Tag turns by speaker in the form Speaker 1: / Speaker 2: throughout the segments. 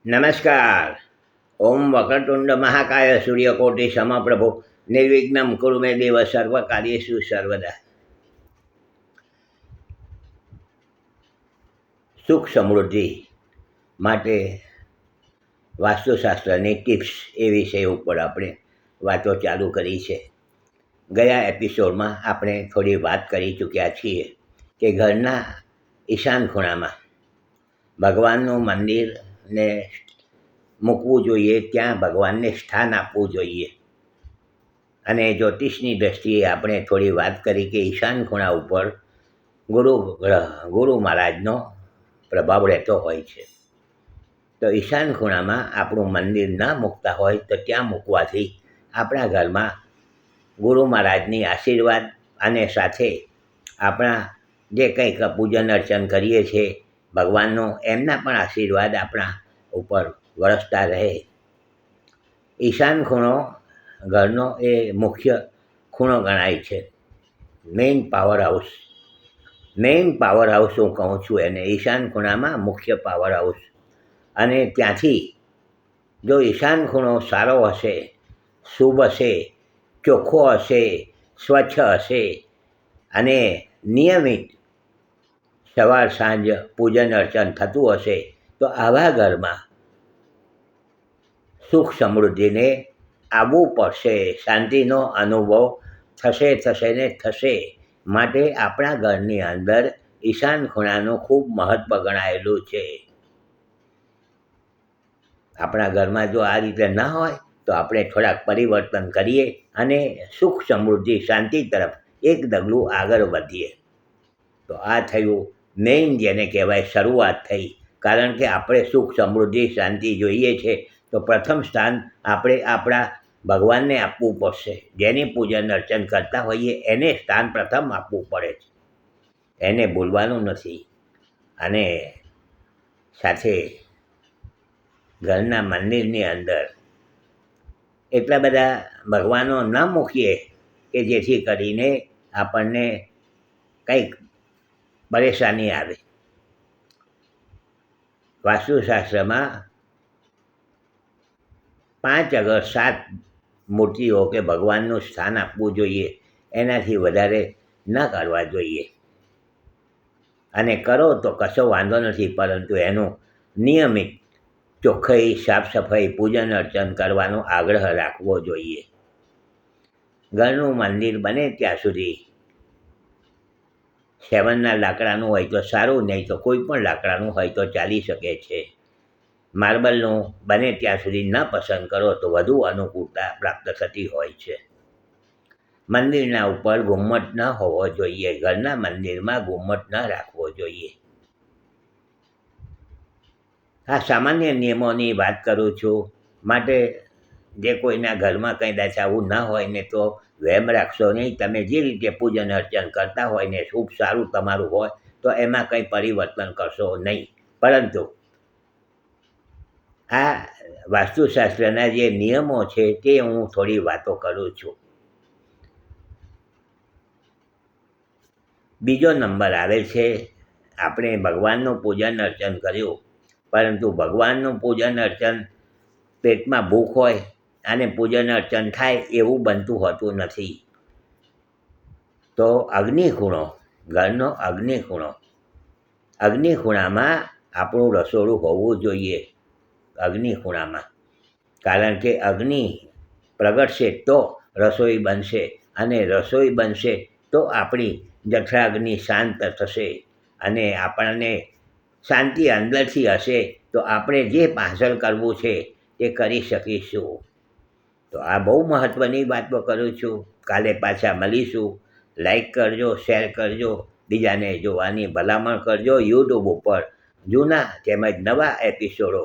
Speaker 1: નમસ્કાર. ઓમ વક્રતુંડ મહાકાય સૂર્યકોટિ સમપ્રભો નિર્વિઘ્નમ કુરુ મે દેવ સર્વ કાર્યેષુ સર્વદા. સુખ સમૃદ્ધિ માટે વાસ્તુશાસ્ત્રની ટિપ્સ એ વિષય ઉપર આપણે વાતો ચાલુ કરી છે. ગયા એપિસોડમાં આપણે થોડી વાત કરી ચૂક્યા છીએ કે ઘરના ઈશાન ખૂણામાં ભગવાનનું મંદિરને મૂકવું જોઈએ, ત્યાં ભગવાનને સ્થાન આપવું જોઈએ. અને જ્યોતિષની દૃષ્ટિએ આપણે થોડી વાત કરી કે ઈશાન ખૂણા ઉપર ગુરુ મહારાજનો પ્રભાવ રહેતો હોય છે. તો ઈશાન ખૂણામાં આપણું મંદિર ન મૂકતા હોય તો ત્યાં મૂકવાથી આપણા ઘરમાં ગુરુ મહારાજની આશીર્વાદ અને સાથે આપણા જે કંઈક પૂજન અર્ચન કરીએ છીએ ભગવાનનું, એમના પણ આશીર્વાદ આપણા ઉપર વરસતા રહે. ઈશાન ખૂણો ઘરનો એ મુખ્ય ખૂણો ગણાય છે. મેઇન પાવર હાઉસ હું કહું છું એને, ઈશાન ખૂણામાં મુખ્ય પાવર હાઉસ. અને ત્યાંથી જો ઈશાન ખૂણો સારો હશે, શુભ હશે, ચોખ્ખો હશે, સ્વચ્છ હશે અને નિયમિત સવાર સાંજ પૂજન અર્ચન થતું હશે તો આવા ઘરમાં સુખ સમૃદ્ધિને આવવું પડશે, શાંતિનો અનુભવ થશે. માટે આપણા ઘરની અંદર ઈશાન ખૂણાનું ખૂબ મહત્ત્વ ગણાયેલું છે. આપણા ઘરમાં જો આ રીતે ન હોય તો આપણે થોડાક પરિવર્તન કરીએ અને સુખ સમૃદ્ધિ શાંતિ તરફ એક ડગલું આગળ વધીએ. તો આ થયું મેઇન, જેને કહેવાય શરૂઆત થઈ. કારણ કે આપણે સુખ સમૃદ્ધિ શાંતિ જોઈએ છે તો પ્રથમ સ્થાન આપણે આપણા ભગવાનને આપવું પડશે. જેની પૂજન અર્ચન કરતા હોઈએ એને સ્થાન પ્રથમ આપવું પડે છે, એને ભૂલવાનું નથી. અને સાથે ઘરના મંદિરની અંદર એટલા બધા ભગવાનો ન મૂકીએ કે જેથી કરીને આપણને કંઈક પરેશાની આવે. વાસ્તુશાસ્ત્રમાં 5 અગર 7 મૂર્તિઓ કે ભગવાનનું સ્થાન આપવું જોઈએ, એનાથી વધારે ન કરવા જોઈએ. અને કરો તો કશો વાંધો નથી, પરંતુ એનું નિયમિત ચોખ્ખાઈ, સાફ સફાઈ, પૂજન અર્ચન કરવાનો આગ્રહ રાખવો જોઈએ. ઘરનું મંદિર બને ત્યાં સુધી 7ના લાકડાનું હોય તો સારું, નહીં તો કોઈ પણ લાકડાનું હોય તો ચાલી શકે છે. માર્બલનું બને ત્યાં સુધી ન પસંદ કરો તો વધુ અનુકૂળતા પ્રાપ્ત થતી હોય છે. મંદિરના ઉપર ઘુમ્મટ ન હોવો જોઈએ, ઘરના મંદિરમાં ઘુમ્મટ ન રાખવો જોઈએ. આ સામાન્ય નિયમોની વાત કરું છું. માટે જે કોઈના ઘરમાં કંઈ દાચ આવું ન હોય ને તો વહેમ રાખશો નહીં. તમે જે રીતે પૂજન અર્ચન કરતા હોય ને ખૂબ સારું તમારું હોય તો એમાં કંઈ પરિવર્તન કરશો નહીં. પરંતુ આ વાસ્તુશાસ્ત્રના જે નિયમો છે તે હું થોડી વાતો કરું છું. બીજો નંબર આવે છે, આપણે ભગવાનનું પૂજન અર્ચન કર્યું, પરંતુ ભગવાનનું પૂજન અર્ચન પેટમાં ભૂખ હોય અને પૂજન અર્ચન થાય એવું બનતું હોતું નથી. તો અગ્નિખૂણો, ઘરનો અગ્નિખૂણામાં આપણું રસોડું હોવું જોઈએ. અગ્નિખૂણામાં, કારણ કે અગ્નિ પ્રગટશે તો રસોઈ બનશે, અને રસોઈ બનશે તો આપણી જઠરાગ્નિ શાંત થશે અને આપણને શાંતિ અંદરથી હશે તો આપણે જે હાંસલ કરવું છે તે કરી શકીશું. તો આ બહુ મહત્ત્વની વાતો કરું છું. કાલે પાછા મળીશું. લાઈક કરજો, શેર કરજો, બીજાને જોવાની ભલામણ કરજો. યુટ્યુબ ઉપર જૂના તેમજ નવા એપિસોડો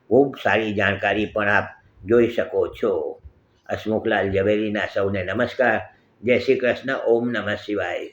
Speaker 1: ખૂબ સારી જાણકારી પણ આપ જોઈ શકો છો. હસમુખલાલ ઝવેરીના સૌને નમસ્કાર. જય શ્રી કૃષ્ણ. ઓમ નમઃ શિવાય.